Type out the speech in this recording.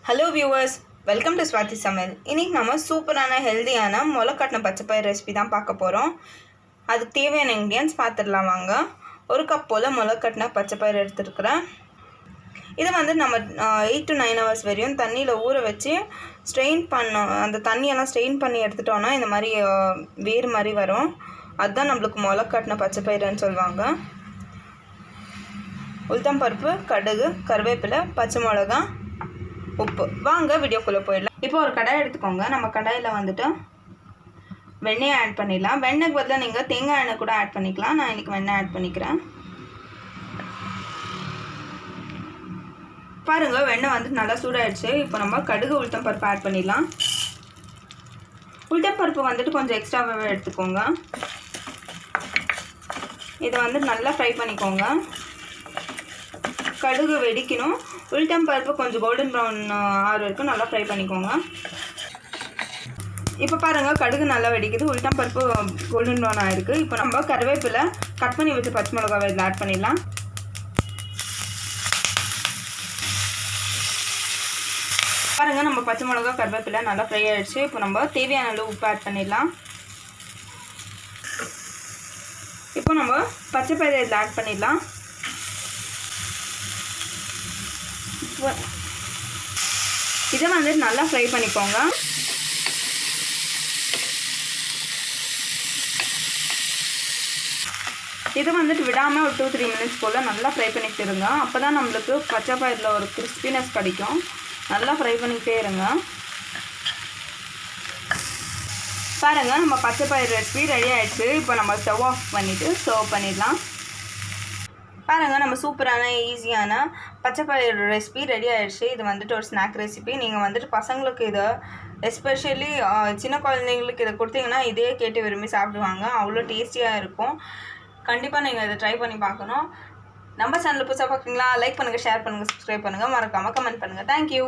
Hello viewers, welcome to Swathi samayal. இன்னைக்கு நாம சூப்பரான ஹெல்தியான முளைக்கட்டின பச்சைப்பயிறு ரெசிபி தான் பார்க்க போறோம். அதுக்கு தேவையான இன்கிரிடியன்ட்ஸ் பார்த்துடலாம் வாங்க. 1 கப் போல முளைக்கட்டின பச்சைப்பயிறு எடுத்துக்கிறேன். இதை வந்து நம்ம 8 to 9 hours வரையும் தண்ணியில் ஊற வச்சு ஸ்ட்ரெயின் பண்ணோம். அந்த தண்ணியெல்லாம் ஸ்ட்ரெயின் பண்ணி எடுத்துட்டோம்னா இந்த மாதிரி வேர் மாதிரி வரும். அதுதான் நம்மளுக்கு முளைக்கட்டின பச்சைப்பயிறுன்னு சொல்லுவாங்க. உளுத்தம் பருப்பு, கடுகு, கருவேப்பிலை, பச்சை மிளகாய், உப்பு. வாங்க வீடியோக்குள்ளே போயிடலாம். இப்போ ஒரு கடாய் எடுத்துக்கோங்க. நம்ம கடாயில் வந்துட்டு வெண்ணெய் ஆட் பண்ணிடலாம். வெண்ணெய்க்கு பதிலாக நீங்கள் தேங்காய் எண்ணெய் கூட ஆட் பண்ணிக்கலாம். நான் இன்றைக்கி வெண்ணெய் ஆட் பண்ணிக்கிறேன். பாருங்கள், வெண்ணெய் வந்து நல்லா சூடாகிடுச்சு. இப்போ நம்ம கடுகு, உளுத்தம் பருப்பு ஆட் பண்ணிடலாம். உளுத்தம் பருப்பு வந்துட்டு கொஞ்சம் எக்ஸ்ட்ராவாகவே எடுத்துக்கோங்க. இதை வந்து நல்லா ஃப்ரை பண்ணிக்கோங்க. கடுகு வெடிக்கணும். உளுத்தம் பருப்பு கொஞ்சம் கோல்டன் ப்ரௌன் ஆறு வரைக்கும் நல்லா ஃப்ரை பண்ணிக்கோங்க. இப்போ பாருங்கள், கடுகு நல்லா வெடிக்குது, உளுத்தம் பருப்பு கோல்டன் ப்ரௌன் ஆகிருக்கு. இப்போ நம்ம கருவேப்பிலை, கட் பண்ணி வச்சு பச்சை மிளகாவை இதில் ஆட் பண்ணிடலாம். பாருங்கள், நம்ம பச்சை மிளகா, கருவேப்பிலை நல்லா ஃப்ரை ஆகிடுச்சு. இப்போ நம்ம தேவையான அளவு உப்பு ஆட் பண்ணிடலாம். இப்போ நம்ம பச்சைப்பயிறு இதில் ஆட் பண்ணிடலாம். இதை வந்து நல்லா ஃப்ரை பண்ணிக்கோங்க. இதை வந்துட்டு விடாமல் ஒரு 2-3 minutes போல் நல்லா ஃப்ரை பண்ணிக்கிட்டு இருங்க. அப்போ தான் நம்மளுக்கு பச்சை பயிரில் ஒரு கிறிஸ்பினஸ் கிடைக்கும். நல்லா ஃப்ரை பண்ணிக்கிட்டே இருங்க. பாருங்கள், நம்ம பச்சை பயிர் ரெசிபி ரெடி ஆகிடுச்சு. இப்போ நம்ம ஸ்டவ் ஆஃப் பண்ணிவிட்டு சர்வ் பண்ணிடலாம். பாருங்கள், நம்ம சூப்பரான ஈஸியான பச்சைப்பயிறு ரெசிபி ரெடி ஆகிடுச்சு. இது வந்துட்டு ஒரு ஸ்நாக் ரெசிபி. நீங்கள் வந்துட்டு பசங்களுக்கு இதை எஸ்பெஷலி சின்ன குழந்தைங்களுக்கு இதை கொடுத்தீங்கன்னா இதே கேட்டு விரும்பி சாப்பிடுவாங்க. அவ்வளோ டேஸ்டியாக இருக்கும். கண்டிப்பாக நீங்கள் இதை ட்ரை பண்ணி பார்க்கணும். நம்ம சேனலில் புதுசாக பார்க்குறீங்களா? லைக் பண்ணுங்கள், ஷேர் பண்ணுங்கள், சப்ஸ்கிரைப் பண்ணுங்கள், மறக்காமல் கமெண்ட் பண்ணுங்கள். தேங்க்யூ.